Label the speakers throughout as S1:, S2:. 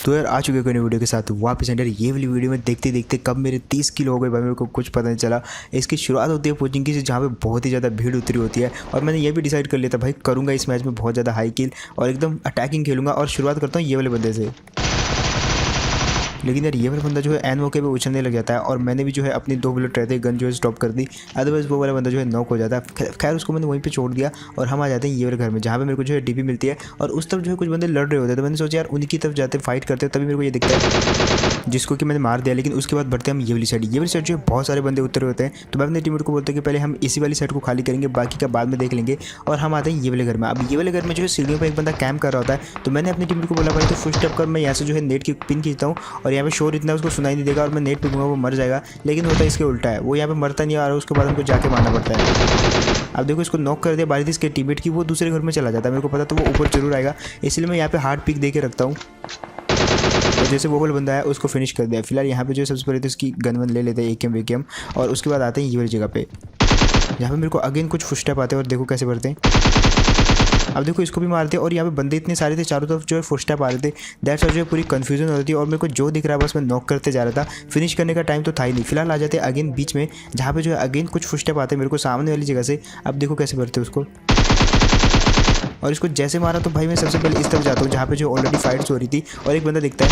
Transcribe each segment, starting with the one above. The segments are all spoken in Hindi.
S1: तो यार आ चुके हैं वीडियो के साथ वापस अंडर। ये वाली वीडियो में देखते देखते कब मेरे 30 किलो हो गए भाई, मेरे को कुछ पता नहीं चला। इसकी शुरुआत होती है कोचिंग की, जहाँ पे बहुत ही ज़्यादा भीड़ उतरी होती है और मैंने ये भी डिसाइड कर लिया था भाई करूँगा इस मैच में बहुत ज़्यादा हाई किल और एकदम अटैकिंग खेलूँगा। और शुरुआत करता हूँ ये वाले बंदे से। लेकिन यार ये वाला बंदा जो है एन मौके पे उछलने लग जाता है और मैंने भी जो है अपनी 2 बुलेट रहते गन जो है स्टॉप कर दी, अदरवाइज वो वाला बंदा जो है नॉक हो जाता है। खैर उसको मैंने वहीं पे छोड़ दिया और हम आ जाते हैं ये वाले घर में, जहाँ पे मेरे को जो है डीपी मिलती है और उस तरफ जो है कुछ बंदे लड़ रहे होते हैं। तो मैंने सोचा यार उनकी तरफ जाते फाइट करते तभी मेरे को ये दिखता है, जिसको कि मैंने मार दिया। लेकिन उसके बाद बढ़ते हैं हम ये वाली साइड। ये वाली साइड जो है बहुत सारे बंदे उतरे होते हैं, तो मैं अपने टीममेट को बोलता हूँ कि पहले हम इसी वाली साइड को खाली करेंगे, बाकी का बाद में देख लेंगे। और हम आते हैं ये वाले घर में। अब ये वाले घर में जो है सीढ़ियों पर एक बंदा कैंप कर रहा होता है, तो मैंने अपने टीममेट को बोला भाई तो फुल स्टेप कर, मैं यहाँ से जो है नेट की पिन खींचता हूँ और यहाँ पे शोर इतना उसको सुनाई नहीं देगा और मैं नेट पे दूंगा वो मर जाएगा। लेकिन होता है इसके उल्टा है, वो यहाँ पे मरता नहीं और उसके बाद हमको जाके मारना पड़ता है। अब देखो इसको नॉक कर दिया, बारी थी इसके टीममेट की, वो दूसरे घर में चला जाता है। मेरे को पता तो वो ऊपर जरूर आएगा, इसलिए मैं यहाँ पे हार्ड पिक दे के रखता हूँ। तो जैसे वो वाला बंदा है उसको फिनिश कर दिया। फिलहाल यहाँ पे जो सबसे पहले तो इसकी गन वन ले लेते हैं AKM वेकेम और उसके बाद आते हैं ये वाली जगह पे। यहाँ पे मेरे को अगेन कुछ फुटस्टेप आते हैं और देखो कैसे बढ़ते हैं। अब देखो इसको भी मारते हैं और यहाँ पे बंदे इतने सारे थे, चारों तरफ जो है फुटस्टेप आ रहे थे। दैट्स जो है पूरी कन्फ्यूजन हो रही थी और मेरे को जो दिख रहा है बस मैं नॉक करते जा रहा था, फिनिश करने का टाइम तो था ही नहीं। फिलहाल आ जाते हैं अगेन बीच में, जहाँ पे जो है अगेन कुछ फुटस्टेप आते हैं मेरे को सामने वाली जगह से। अब देखो कैसे बढ़ते हैं उसको, और इसको जैसे मारा तो भाई मैं सबसे पहले इस तरफ जाता हूँ जहाँ पे जो ऑलरेडी फाइट्स हो रही थी और एक बंदा दिखता है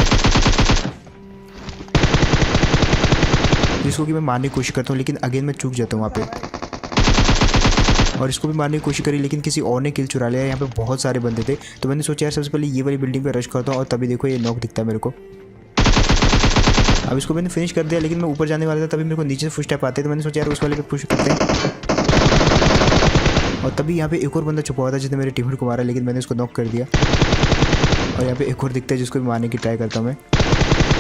S1: जिसको कि मैं मारने की कोशिश करता हूँ, लेकिन अगेन मैं चूक जाता हूँ वहाँ पे। और इसको भी मारने की कोशिश करी लेकिन किसी और ने किल चुरा लिया। यहाँ पे बहुत सारे बंदे थे, तो मैंने सोचा यार सबसे पहले ये वाली बिल्डिंग पे रश करता हूँ और तभी देखो ये नॉक दिखता है मेरे को। अब इसको मैंने फिनिश कर दिया, लेकिन मैं ऊपर जाने वाला था तभी मेरे को नीचे से फुटस्टेप आते, तो मैंने सोचा यार उस वाले पे पुश करते हैं। और तभी यहाँ पे एक और बंदा छुपा हुआ था जिसने मेरे टीममेट को मारा, लेकिन मैंने उसको नॉक कर दिया। और यहाँ पे एक और दिखता है जिसको भी मारने की ट्राई करता हूँ मैं,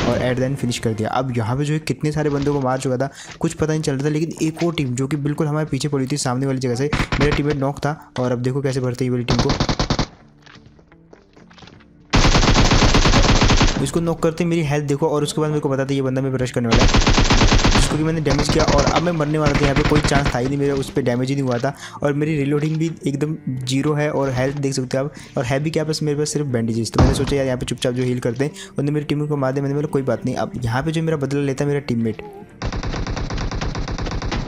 S1: और एट द एंड फिनिश कर दिया। अब यहाँ पे जो है कितने सारे बंदों को मार चुका था कुछ पता नहीं चल रहा था, लेकिन एक और टीम जो कि बिल्कुल हमारे पीछे पड़ी थी सामने वाली जगह से, मेरा टीममेट नॉक था। और अब देखो कैसे भरते ये वाली टीम को, इसको नॉक करते मेरी हेल्थ देखो। और उसके बाद मेरे को पता था ये बंदा मैं ब्रश करने वाला है, जिसको कि मैंने डैमेज किया और अब मैं मरने वाला था। यहाँ पे कोई चांस था ही नहीं, मेरा उस पर डैमेज ही नहीं हुआ था और मेरी रिलोडिंग भी एकदम जीरो है और हेल्थ देख सकते हो आप। और है भी क्या बस मेरे पास सिर्फ बैंडेजेस। तो मैंने सोचा यार यहाँ पे चुपचाप जो हील करते हैं, उन्होंने मेरी टीम को मार दिया। मैंने बोला कोई बात नहीं। अब यहाँ पे जो मेरा बदला लेता है मेरा टीममेट,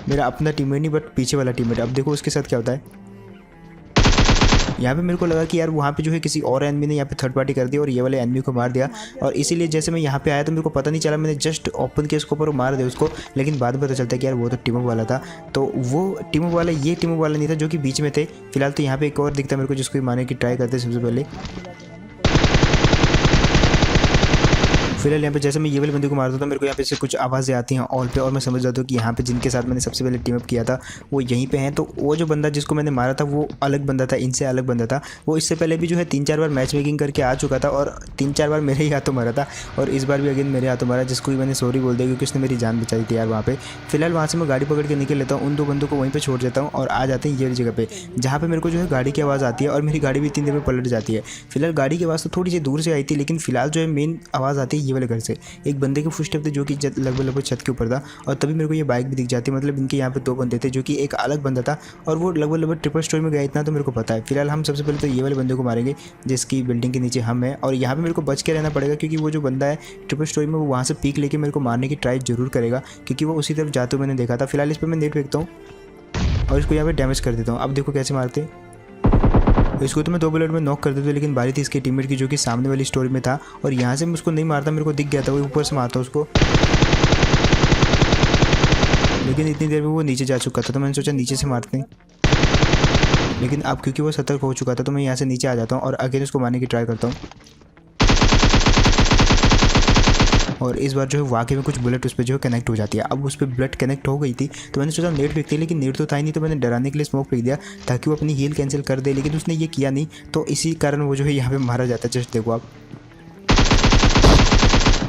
S1: मेरा अपना टीममेट नहीं बट पीछे वाला टीममेट। अब देखो उसके साथ क्या होता है। यहाँ पे मेरे को लगा कि यार वहाँ पे जो है किसी और एनिमी ने यहाँ पे थर्ड पार्टी कर दी और ये वाले एनिमी को मार दिया। और इसीलिए जैसे मैं यहाँ पे आया तो मेरे को पता नहीं चला, मैंने जस्ट ओपन किया उसके ऊपर और मार दिया उसको। लेकिन बाद में पता चलता है कि यार वो तो टीम अप वाला था, तो वो टीम अप वाला ये टीम अप वाला नहीं था जो कि बीच में थे। फिलहाल तो यहाँ पे एक और दिखता है मेरे को जिसको मारने की ट्राई करते सबसे पहले। फिलहाल यहाँ पे जैसे मैं ये वाले बंदे को मारता था मेरे को यहाँ पे से कुछ आवाज़ें आती हैं ऑल पे, और मैं समझ जाता हूँ कि यहाँ पे जिनके साथ मैंने सबसे पहले टीम अप किया था वो यहीं पे हैं। तो वो जो बंदा जिसको मैंने मारा था वो अलग बंदा था, इनसे अलग बंदा था। वो इससे पहले भी जो है 3-4 बार मैच मेकिंग करके आ चुका था और 3-4 बार मेरे ही हाथों मारा था और इस बार भी अगेन मेरे हाथों मारा, जिसको भी मैंने सॉरी बोल दिया क्योंकि उसने मेरी जान बचाई थी यार वहाँ पे। फिलहाल वहाँ से मैं गाड़ी पकड़ के निकल लेता हूँ, उन 2 बंदों को वहीं पर छोड़ देता हूँ और आ जाते हैं ये वाली जगह पे, जहाँ पे मेरे को जो है गाड़ी की आवाज़ आती है और मेरी गाड़ी भी 3 देर में पलट जाती है। फिलहाल गाड़ी की आवाज़ तो थोड़ी सी दूर से आई थी, लेकिन फिलहाल जो है मेन आवाज़ आती है ये वाले घर से। एक बंदे के फुटस्टेप थे जो कि लगभग छत के ऊपर था और तभी मेरे को ये बाइक भी दिख जाती है। मतलब इनके यहाँ पे 2 बंदे थे जो कि एक अलग बंदा था और वो लगभग ट्रिपल स्टोरी में गया, इतना तो मेरे को पता है। फिलहाल हम सबसे पहले तो ये वाले बंदे को मारेंगे जिसकी बिल्डिंग के नीचे हम हैं, और यहाँ पे मेरे को बच के रहना पड़ेगा क्योंकि वो जो बंदा है ट्रिपल स्टोरी में वो वहाँ से पीक लेके मेरे को मारने की ट्राई जरूर करेगा क्योंकि वो उसी तरफ जाते हुए मैंने देखा था। फिलहाल इस पर मैं नेट फेंकता हूँ और इसको यहाँ पे डैमेज कर देता हूँ। अब देखो कैसे मारते, इसको तो मैं 2 बुलेट में नॉक कर देता हूँ, लेकिन बारी थी इसके टीममेट की जो कि सामने वाली स्टोरी में था और यहाँ से मैं उसको नहीं मारता, मेरे को दिख गया था, वो ऊपर से मारता उसको। लेकिन इतनी देर में वो नीचे जा चुका था, तो मैंने सोचा नीचे से मारते हैं। लेकिन अब क्योंकि वो सतर्क हो चुका था तो मैं यहाँ से नीचे आ जाता हूँ और अगेन उसको मारने की ट्राई करता हूँ। और इस बार जो है वाकई में कुछ बुलेट उस पर जो है कनेक्ट हो जाती है। अब उस पर बुलेट कनेक्ट हो गई थी तो मैंने सोचा नेट फेंकते, लेकिन नेट तो था ही नहीं, तो मैंने डराने के लिए स्मोक फेंक दिया ताकि वो अपनी हील कैंसिल कर दे, लेकिन उसने ये किया नहीं, तो इसी कारण वो जो है यहाँ पे मारा जाता है। जस्ट देखो आप,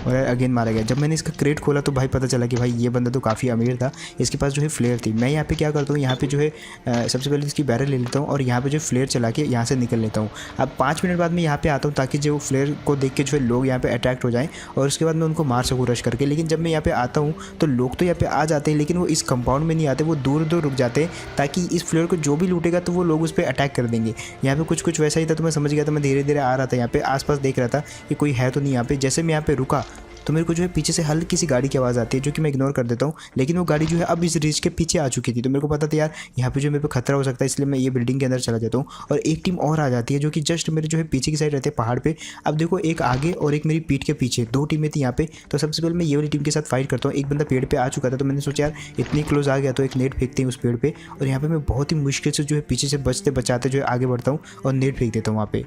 S1: और अगेन मारा गया। जब मैंने इसका क्रेट खोला तो भाई पता चला कि भाई ये बंदा तो काफ़ी अमीर था, इसके पास जो है फ्लेयर थी। मैं यहाँ पे क्या करता हूँ, यहाँ पे जो है सबसे पहले इसकी बैरल ले लेता हूँ और यहाँ पे जो फ्लेयर चला के यहाँ से निकल लेता हूँ। अब 5 मिनट बाद मैं यहाँ पे आता हूँ ताकि जो फ्लेयर को देख के जो है लोग यहाँ पे अट्रैक्ट हो जाएँ और उसके बाद मैं उनको मार सकूँ रश करके। लेकिन जब मैं यहाँ पे आता हूँ तो लोग तो यहाँ पे आ जाते हैं, लेकिन वो इस कंपाउंड में नहीं आते, वो दूर दूर रुक जाते हैं ताकि इस फ्लेयर को जो भी लूटेगा तो वो लोग उस पर अटैक कर देंगे। यहाँ पे कुछ वैसा ही था, तो मैं समझ गया था। मैं धीरे धीरे आ रहा था यहाँ पे, आसपास देख रहा था कि कोई है तो नहीं यहाँ पे। जैसे मैं यहाँ पे रुका तो मेरे को जो है पीछे से हल्की सी गाड़ी की आवाज़ आती है, जो कि मैं इग्नोर कर देता हूँ। लेकिन वो गाड़ी जो है अब इस रिज के पीछे आ चुकी थी, तो मेरे को पता था यार यहाँ पे जो मेरे पे खतरा हो सकता है, इसलिए मैं ये बिल्डिंग के अंदर चला जाता हूँ। और एक टीम और आ जाती है जो कि जस्ट मेरे जो है पीछे की साइड रहते हैं पहाड़ पे। अब देखो, एक आगे और एक मेरी पीठ के पीछे, 2 टीमें थी यहाँ पे। तो सबसे पहले मैं ये वाली टीम के साथ फाइट करता हूँ। एक बंदा पेड़ पर आ चुका था, तो मैंने सोचा यार इतनी क्लोज आ गया तो एक नेट फेंकते हैं उस पेड़ पर। और यहाँ पर मैं बहुत ही मुश्किल से जो है पीछे से बचते बचाते जो है आगे बढ़ता हूँ और नेट फेंक देता हूँ वहाँ पे।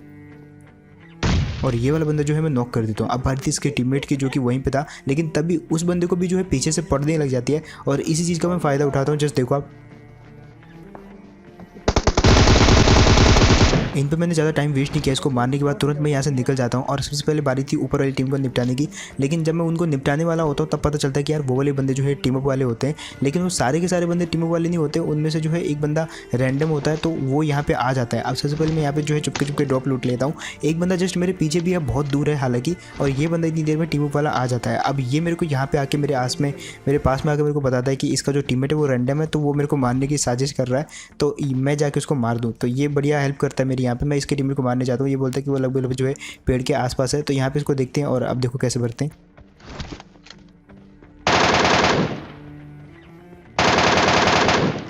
S1: और ये वाला बंदा जो है मैं नॉक कर देता हूँ। अब बारी थी इसके टीममेट की जो कि वहीं पे था, लेकिन तभी उस बंदे को भी जो है पीछे से पड़ने लग जाती है और इसी चीज़ का मैं फ़ायदा उठाता हूँ। जस्ट देखो आप, इन पे मैंने ज़्यादा टाइम वेस्ट नहीं किया। इसको मारने के बाद तुरंत मैं यहाँ से निकल जाता हूँ और सबसे पहले बारी थी ऊपर वाली टीम को निपटाने की। लेकिन जब मैं उनको निपटाने वाला होता हूँ तब पता चलता है कि यार वो वाले बंदे जो है टीम अप वाले होते हैं। लेकिन वो सारे के सारे बंदे टीम अप वाले नहीं होते, उनमें से जो है एक बंदा रैंडम होता है, तो वो यहाँ पे आ जाता है। अब सबसे पहले मैं यहाँ पे जो है चुपके ड्रॉप लूट लेता हूँ। एक बंदा जस्ट मेरे पीछे भी है, बहुत दूर है हालांकि, और ये बंदा इतनी देर में टीम अप वाला आ जाता है। अब ये मेरे को यहाँ पे आके मेरे पास में आकर मेरे को बताता है कि इसका जो टीममेट है वो रैंडम है, तो वो मेरे को मारने की साजिश कर रहा है, तो मैं जाके उसको मार दूँ। तो ये बढ़िया हेल्प करता है मेरी यहाँ पे। मैं इसके टीममेट को मारने जाता हूँ, ये बोलता है कि वो लगभग जो है पेड़ के आसपास है। तो यहाँ पे इसको देखते हैं और अब देखो कैसे भरते हैं।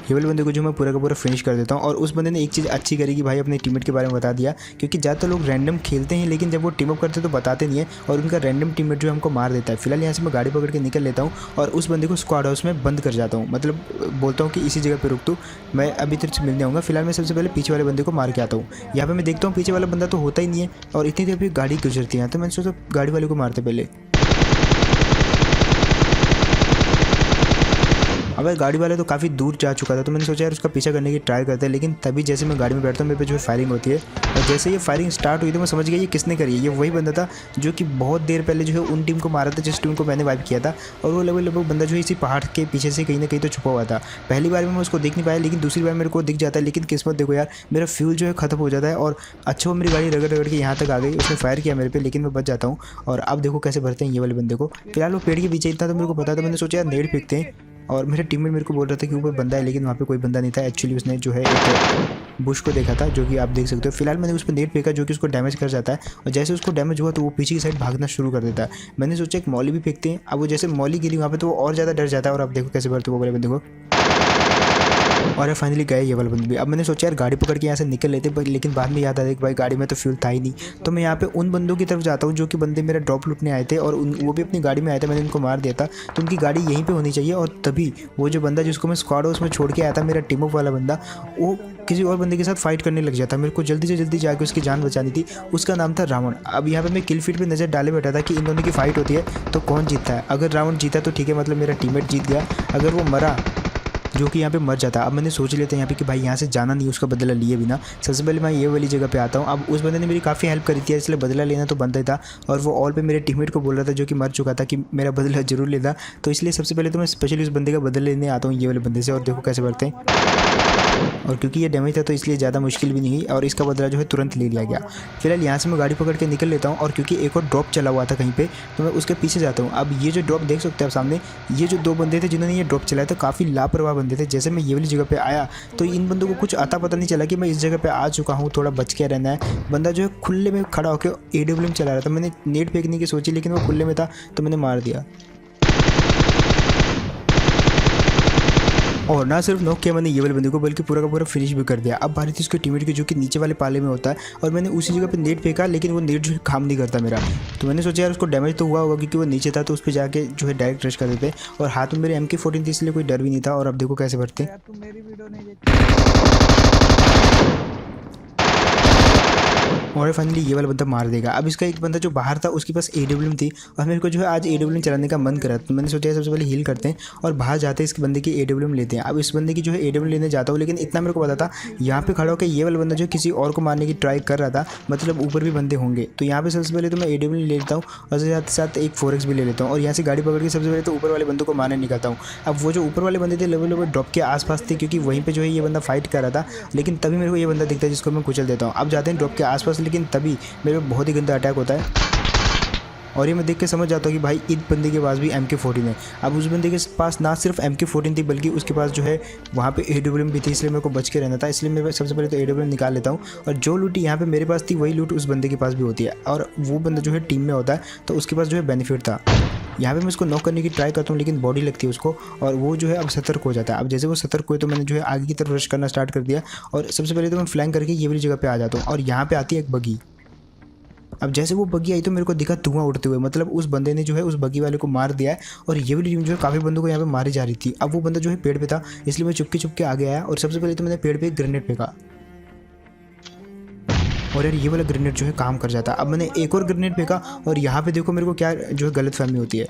S1: ये वाले बंदे को जो मैं पूरा का पूरा फिनिश कर देता हूँ। और उस बंदे ने एक चीज़ अच्छी करी कि भाई अपने टीममेट के बारे में बता दिया, क्योंकि ज़्यादातर लोग रैंडम खेलते हैं लेकिन जब वो टीम अप करते हैं तो बताते नहीं है, और उनका रैंडम टीममेट जो हमको मार देता है। फिलहाल यहाँ से मैं गाड़ी पकड़ के निकल लेता हूँ और उस बंदे को स्क्वाड हाउस में बंद कर जाता हूँ, मतलब बोलता हूँ कि इसी जगह पर रुक तू, मैं अभी तेरे से मिलने आऊँगा। फिलहाल मैं सबसे पहले पीछे वाले बंदे को मार के आता हूँ। यहाँ पर मैं देखता हूँ पीछे वाला बंदा तो होता ही नहीं है और इतनी देर भी गाड़ी गुजरती है, तो मैंने सोचा गाड़ी वाले को मारते पहले। अब गाड़ी वाला तो काफ़ी दूर जा चुका था, तो मैंने सोचा यार उसका पीछा करने की ट्राई करते हैं। लेकिन तभी जैसे मैं गाड़ी में बैठता हूँ मेरे पे जो है फायरिंग होती है, और जैसे ये फायरिंग स्टार्ट हुई तो मैं समझ गया ये किसने करी है। ये वही बंदा था जो कि बहुत देर पहले जो है उन टीम को मारा था जिस टीम को मैंने वाइप किया था, और वो लगभग बंदा जो है इसी पहाड़ के पीछे से कहीं ना कहीं तो छुपा हुआ था। पहली बार में मैं उसको देख नहीं पाया, लेकिन दूसरी बार मेरे को दिख जाता है। लेकिन किस्मत देखो यार, मेरा फ्यूल जो है खत्म हो जाता है और अच्छा वो मेरी गाड़ी रगड़ के यहाँ तक आ गई। उसने फायर किया मेरे पे, लेकिन मैं बच जाता हूँ। और अब देखो कैसे भरते हैं ये वाले बंदे को। फिलहाल वो पेड़ के पीछे इतना तो मेरे को पता था, मैंने सोचा यार नेट फेंकते हैं। और मेरे टीममेट मेरे को बोल रहा था कि ऊपर बंदा है, लेकिन वहाँ पे कोई बंदा नहीं था। एक्चुअली उसने जो है एक बुश को देखा था, जो कि आप देख सकते हो। फिलहाल मैंने उस पर नेट फेंका जो कि उसको डैमेज कर जाता है, और जैसे उसको डैमेज हुआ तो वो पीछे की साइड भागना शुरू कर देता है। मैंने सोचा एक मॉली भी फेंकते हैं। अब वो जैसे मॉली गिरी वहाँ पे तो वो और ज़्यादा डर जाता है, और अब देखो कैसे भरते वो वाले बंदे को। और फाइनली गए ये वाला बंदा भी। अब मैंने सोचा यार गाड़ी पकड़ के यहाँ से निकल लेते, लेकिन बाद में याद आया कि भाई गाड़ी में तो फ्यूल था ही नहीं। तो मैं यहाँ पे उन बंदों की तरफ जाता हूँ जो कि बंदे मेरा ड्रॉप लूटने आए थे, और वो भी अपनी गाड़ी में आए थे। मैंने उनको मार दिया था, तो उनकी गाड़ी यहीं पे होनी चाहिए। और तभी वो जो बंदा जिसको मैं स्क्वाड हाउस में छोड़ के आया था, मेरा टीम अप वाला बंदा, वो किसी और बंदे के साथ फाइट करने लग जाता। मेरे को जल्दी से जल्दी जाकर उसकी जान बचानी थी। उसका नाम था रावण। अब यहाँ पे मैं किल फीड पे नज़र डाले बैठा था कि इन दोनों की फाइट होती है तो कौन जीतता है। अगर रावण जीता तो ठीक है, मतलब मेरा टीममेट जीत गया। अगर वो मरा, जो कि यहाँ पे मर जाता। अब मैंने सोच लिया था यहाँ पे कि भाई यहाँ से जाना नहीं, उसका बदला लिए बिना। सबसे पहले मैं ये वाली जगह पे आता हूँ। अब उस बंदे ने मेरी काफ़ी हेल्प करी थी, इसलिए बदला लेना तो बनता ही था। और वो ऑल पे मेरे टीममेट को बोल रहा था जो कि मर चुका था कि मेरा बदला जरूर लेना। तो इसलिए सबसे पहले तो मैं स्पेशली उस बंदे का बदला लेने आता हूँ ये वाले बंदे से। और देखो कैसे बढ़ते हैं। और क्योंकि ये डैमेज था तो इसलिए ज़्यादा मुश्किल भी नहीं हुई, और इसका बदला जो है तुरंत ले लिया गया। फिलहाल यहाँ से मैं गाड़ी पकड़ के निकल लेता हूँ, और क्योंकि एक और ड्रॉप चला हुआ था कहीं पे, तो मैं उसके पीछे जाता हूँ। अब ये जो ड्रॉप देख सकते हैं आप सामने, ये जो 2 बंदे थे जिन्होंने ये ड्रॉप चलाया, तो काफ़ी लापरवाह बंदे थे। जैसे मैं ये वाली जगह पे आया तो इन बंदों को कुछ आता पता नहीं चला कि मैं इस जगह पे आ चुका हूँ, थोड़ा बच के रहना है। बंदा जो है खुले में खड़ा होकर AWM चला रहा था। मैंने नेट फेंकने की सोची, लेकिन वो खुले में था तो मैंने मार दिया। और ना सिर्फ नॉक किया मैंने ये वाले बंदे को, बल्कि पूरा का पूरा फिनिश भी कर दिया। अब बारी थी उसके टीममेट की जो कि नीचे वाले पाले में होता है, और मैंने उसी जगह पे नेट फेंका, लेकिन वो नेट जो है काम नहीं करता मेरा। तो मैंने सोचा यार उसको डैमेज तो हुआ होगा क्योंकि वो नीचे था, तो उस पर जाके जो है डायरेक्ट रश कर देते। और हाथ में मेरे MK14 थी, इसलिए कोई डर भी नहीं था। और अब देखो कैसे भरते। और फाइनली ये वाला बंदा मार देगा। अब इसका एक बंदा जो बाहर था उसके पास AWM थी और मेरे को जो है आज AWM चलाने का मन करा, तो मैंने सोचा सबसे पहले हील करते हैं और बाहर जाते हैं, इस बंदे की AWM लेते हैं। अब इस बंदे की जो है AWM लेने जाता हूँ, लेकिन इतना मेरे को पता था यहाँ पे खड़ा होकर ये वाला बंदा जो है किसी और को मारने की ट्राई कर रहा था, मतलब ऊपर भी बंदे होंगे। तो यहाँ पे सबसे पहले तो मैं AWM ले लेता हूँ और साथ साथ एक 4X भी ले लेता हूँ और यहाँ से गाड़ी पकड़ के सबसे पहले तो ऊपर वाले बंदों को मारने निकलता हूँ। अब वो जो ऊपर वाले बंदे थे लेवल ड्रॉप के आसपास थे, क्योंकि वहीं पे जो है ये बंदा फाइट कर रहा था, लेकिन तभी मेरे को ये बंदा दिखता है जिसको मैं कुचल देता हूँ। अब जाते हैं ड्रॉप के आसपास, लेकिन तभी मेरे पे बहुत ही गंदा अटैक होता है और ये मैं देख के समझ जाता हूँ कि भाई इस बंदे के पास भी MK14 है। अब उस बंदे के पास ना सिर्फ MK14 थी बल्कि उसके पास जो है वहाँ पे AWM भी थी, इसलिए मेरे को बच के रहना था। इसलिए मैं सबसे पहले तो AWM निकाल लेता हूँ और जो लूट यहाँ पे मेरे पास थी वही लूट उस बंदे के पास भी होती है और वो बंदा जो है टीम में होता है तो उसके पास जो है बेनिफिट था। यहाँ पे मैं उसको नॉक करने की ट्राई करता हूँ, लेकिन बॉडी लगती है उसको और वो जो है अब सतर्क हो जाता है। अब जैसे वो सतर्क हुए तो मैंने जो है आगे की तरफ रश करना स्टार्ट कर दिया और सबसे पहले तो मैं फ्लैंक करके ये वाली जगह पे आ जाता हूँ और यहाँ पे आती है एक बगी। अब जैसे वो बगी आई तो मेरे को दिखा धुआं उड़ते हुए, मतलब उस बंदे ने जो है उस बगी वाले को मार दिया है और ये वाली टीम जो है काफ़ी बंदों को यहाँ पे मारी जा रही थी। अब वो बंदा जो है पेड़ पे था, इसलिए मैं चुपके आगे आया और सबसे पहले तो मैंने पेड़ पे एक ग्रेनेड फेंका और यार ये वाला ग्रेनेड जो है काम कर जाता। अब मैंने एक और ग्रेनेड फेंका और यहाँ पे देखो मेरे को क्या जो है गलतफहमी होती है।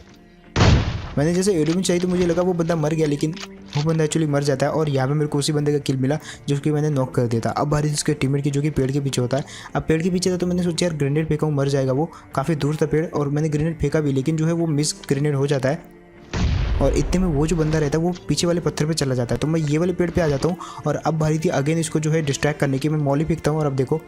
S1: मैंने जैसे AWM चाहिए तो मुझे लगा वो बंदा मर गया, लेकिन वो बंदा एक्चुअली मर जाता है और यहाँ पे मेरे को उसी बंदे का किल मिला जो कि मैंने नॉक कर दिया था। अब बारी उसके टीममेट की जो कि पेड़ के पीछे होता है। अब पेड़ के पीछे था तो मैंने सोचा यार ग्रेनेड फेंका हूँ मर जाएगा, वो काफ़ी दूर था पेड़ और मैंने ग्रेनेड फेंका भी, लेकिन जो है वो मिस ग्रेनेड हो जाता है और इतने में वो जो बंदा रहता है वो पीछे वाले पत्थर पे चला जाता है। तो मैं ये वाले पेड़ पे आ जाता हूँ और अब बारी थी अगेन इसको जो है डिस्ट्रैक्ट करने की। मैं मॉली फेंकता हूँ और अब देखो,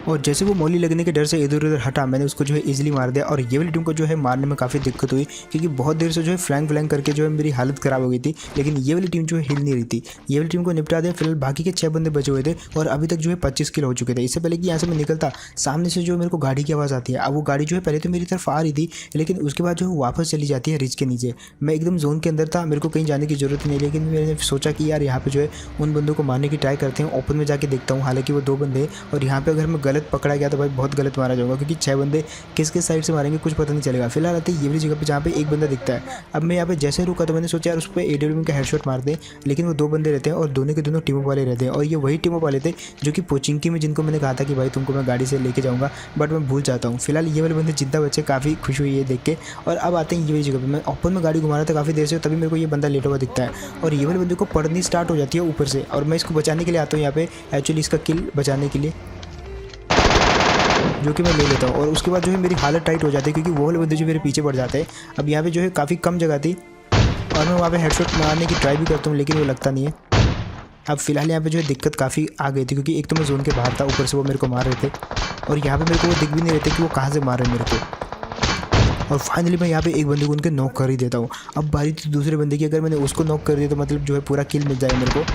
S1: और जैसे वो मौली लगने के डर से इधर उधर हटा, मैंने उसको जो है इजीली मार दिया और ये वाली टीम को जो है मारने में काफ़ी दिक्कत हुई, क्योंकि बहुत देर से जो है फ्लैंक करके जो है मेरी हालत ख़राब हो गई थी, लेकिन ये वाली टीम जो है हिल नहीं रही थी। ये वाली टीम को निपटा दिया। फिलहाल बाकी के 6 बंदे बचे हुए थे और अभी तक जो है 25 किल हो चुके थे। इससे पहले कि यहाँ से मैं निकलता, सामने से जो है मेरे को गाड़ी की आवाज़ आती है। अब वो गाड़ी जो है पहले तो मेरी तरफ आ रही थी, लेकिन उसके बाद जो है वापस चली जाती है रिज के नीचे। मैं एकदम जोन के अंदर था, मेरे को कहीं जाने की ज़रूरत नहीं, लेकिन मैंने सोचा कि यार यहाँ पे जो है उन बंदों को मारने की ट्राई करते हैं, ओपन में जाके देखता हूँ। हालांकि वो 2 बंदे और यहाँ पे अगर मैं गलत पकड़ा गया तो भाई बहुत गलत मारा जाऊंगा, क्योंकि 6 बंदे किस किस साइड से मारेंगे कुछ पता नहीं चलेगा। फिलहाल आते ये वाली जगह पे जहाँ पे एक बंदा दिखता है। अब मैं यहाँ पे जैसे रुका तो मैंने सोचा यार उस पर AWM का हेडशॉट मार दे, लेकिन वो 2 बंदे रहते हैं और दोनों के दोनों टीमों वाले रहते हैं और ये वही टीमों वाले थे जो कि पोचिंकी में जिनको मैंने कहा था कि भाई तुमको मैं गाड़ी से लेके जाऊँगा, बट मैं भूल जाता हूँ। फिलहाल ये वाले बंदे जिंदा बच्चे, काफ़ी खुश हुई है देख के। और अब आते हैं ये वाली जगह पर, मैं ओपन में गाड़ी घुमा रहा था काफ़ी देर से, तभी मेरे को ये बंदा लेटा हुआ दिखता है और ये वाले बंदे को पड़नी स्टार्ट हो जाती है ऊपर से और मैं इसको बचाने के लिए आता हूँ यहाँ पे, एक्चुअली इसका किल बचाने के लिए, जो कि मैं ले लेता हूँ। और उसके बाद जो है मेरी हालत टाइट हो जाती है, क्योंकि वो वाले बंदे जो मेरे पीछे पड़ जाते हैं। अब यहाँ पे जो है काफ़ी कम जगह थी और मैं वहाँ पे हेडशॉट मारने की ट्राई भी करता हूँ, लेकिन वो लगता नहीं है। अब फिलहाल यहाँ पे जो है दिक्कत काफ़ी आ गई थी, क्योंकि एक तो मैं जोन के बाहर था, ऊपर से वो मेरे को मार रहे थे और यहाँ पे मेरे को वो दिख भी नहीं रहते कि वो कहाँ से मार रहे हैं मेरे को। और फाइनली मैं यहाँ पे एक बंदे को उनके नॉक कर ही देता हूँ। अब बारी थी दूसरे बंदे की, अगर मैंने उसको नॉक कर दिया तो मतलब जो है पूरा किल मिल जाएगा मेरे को,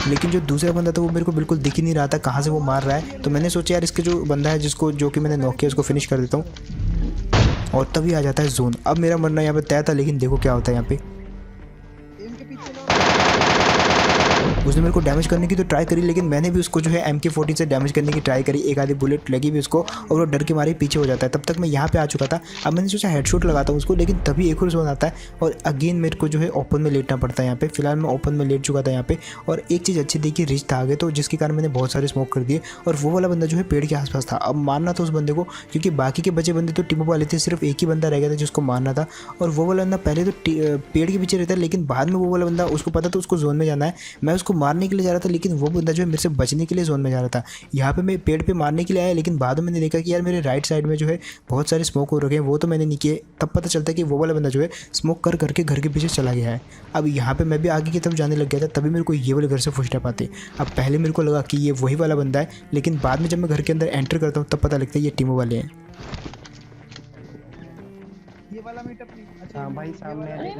S1: लेकिन जो दूसरा बंदा था वो मेरे को बिल्कुल दिख ही नहीं रहा था कहाँ से वो मार रहा है। तो मैंने सोचा यार इसके जो बंदा है जिसको जो कि मैंने नॉक किया उसको फिनिश कर देता हूँ और तभी आ जाता है जोन। अब मेरा मरना यहाँ पे तय था, लेकिन देखो क्या होता है यहाँ पे। उसने मेरे को डैमेज करने की तो ट्राई करी, लेकिन मैंने भी उसको जो है MK14 से डैमेज करने की ट्राई करी। एक आधी बुलेट लगी भी उसको और वो डर के मारे पीछे हो जाता है। तब तक मैं यहाँ पे आ चुका था। अब मैंने सोचा हेडशॉट लगाता हूँ उसको, लेकिन तभी एक और जोन आता है और अगेन मेरे को जो है ओपन में लेटना पड़ता है यहाँ पे। फिलहाल मैं ओपन में लेट चुका था यहाँ पे और एक चीज़ अच्छी देखी, रिच था आगे, तो जिसके कारण मैंने बहुत सारे स्मोक कर दिए और वो वाला बंदा जो है पेड़ के आसपास था। अब मारना था उस बंदे को, क्योंकि बाकी के बचे बंदे तो टीमों वाले थे, सिर्फ एक ही बंदा रह गया था जिसको मारना था। और वो वाला बंदा पहले तो पेड़ के पीछे रहता है, लेकिन बाद में वो वाला बंदा, उसको पता था उसको जोन में जाना है। मैं उसको मारने के लिए जा रहा था, लेकिन वो बंदा जो है मेरे से बचने के लिए जोन में जा रहा था। यहाँ पे मैं पेड़ पे मारने के लिए आया, लेकिन बाद में मैंने देखा कि यार मेरे राइट साइड में जो है बहुत सारे स्मोक हो रखे हैं, वो तो मैंने नहीं किए। तब पता चलता है कि वो वाला बंदा जो है स्मोक कर करके घर के पीछे चला गया है। अब यहाँ पे मैं भी आगे की तरफ जाने लग गया था, तभी मेरे को ये वाले घर से फुटस्टेप आते। अब पहले मेरे को लगा कि ये वही वाला बंदा है, लेकिन बाद में जब मैं घर के अंदर एंटर करता हूँ तब पता लगता है ये टीमों वाले हैं।
S2: भाई सामने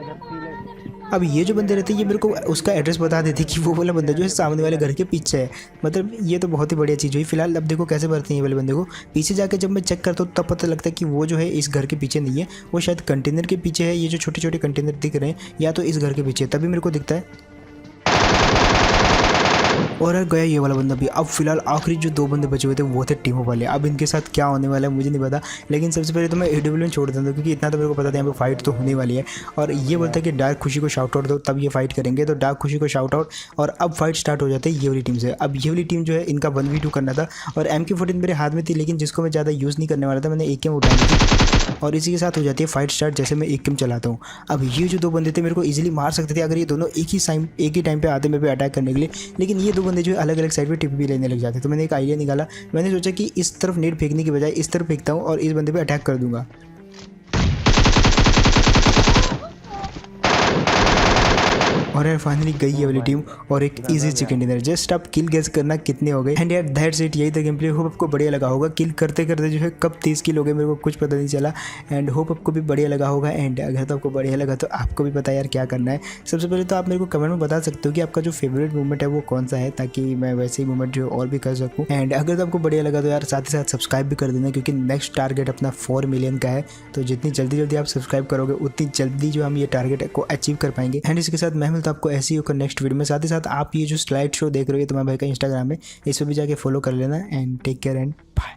S1: अब ये जो बंदे रहते हैं ये मेरे को उसका एड्रेस बता देते कि वो वाला बंदा जो है सामने वाले घर के पीछे है। मतलब ये तो बहुत ही बढ़िया चीज़ हुई। फिलहाल अब देखो कैसे भरते हैं ये वाले बंदे को। पीछे जाकर जब मैं चेक करता हूँ तब पता लगता है कि वो जो है इस घर के पीछे नहीं है, वो शायद कंटेनर के पीछे है। ये जो छोटे छोटे कंटेनर दिख रहे हैं या तो इस घर के पीछे, तभी मेरे को दिखता है। और यार गया ये वाला बंदा भी। अब फिलहाल आखिरी जो 2 बंदे बचे हुए थे वो थे टीमो वाले। अब इनके साथ क्या होने वाला है मुझे नहीं पता, लेकिन सबसे पहले तो मैं AW छोड़ देता हूँ क्योंकि इतना तो मेरे को पता था यहाँ पे फाइट तो होने वाली है। और ये बोलता है कि डार्क खुशी को शाउट आउट दो तब ये फाइट करेंगे, तो डार्क खुशी को शाउट आउट। और अब फाइट स्टार्ट हो जाते है ये वाली टीम से। अब ये वाली टीम जो है इनका 1v2 करना था और MK14 मेरे हाथ में थी, लेकिन जिसको मैं ज़्यादा यूज़ नहीं करने वाला था, मैंने AKM उठाई थी और इसी के साथ हो जाती है फाइट स्टार्ट जैसे मैं AKM चलाता हूँ। अब ये जो 2 बंदे थे मेरे को इजीली मार सकते थे अगर ये दोनों एक ही टाइम पे आते मेरे पे अटैक करने के लिए, लेकिन ये 2 बंदे जो है अलग अलग साइड पे टिप भी लेने लग जाते। तो मैंने एक आइडिया निकाला, मैंने सोचा कि इस तरफ नेट फेंकने की बजाय इस तरफ फेंकता हूँ और इस बंदे पे अटैक कर दूंगा। और यार फाइनली गई ये वाली टीम और एक इजी चिकन डिनर। जस्ट आप किल गेस करना कितने हो गए। एंड यार दैट्स इट, यही था गेम प्ले। होप आपको बढ़िया लगा होगा। किल करते करते जो है कब 30 किल हो गए मेरे को कुछ पता नहीं चला। एंड होप आपको भी बढ़िया लगा होगा। एंड अगर तो आपको बढ़िया लगा तो आपको भी पता है यार क्या करना है। सबसे पहले तो आप मेरे को कमेंट में बता सकते हो कि आपका जो फेवरेट मूवमेंट है वो कौन सा है, ताकि मैं वैसे ही मूवमेंट जो और भी कर सकूँ। एंड अगर तो आपको बढ़िया लगा तो यार साथ ही साथ सब्सक्राइब भी कर देना, क्योंकि नेक्स्ट टारगेट अपना 4 मिलियन का है। तो जितनी जल्दी आप सब्सक्राइब करोगे उतनी जल्दी जो हम ये टारगेट को अचीव कर पाएंगे। एंड इसके साथ मैं मिलता हूं आपको ऐसे ही होकर नेक्स्ट वीडियो में। साथ ही साथ आप ये जो स्लाइड शो देख रहे हो तुम्हारे भाई का इंस्टाग्राम में, इस पर भी जाके फॉलो कर लेना। And take care and bye.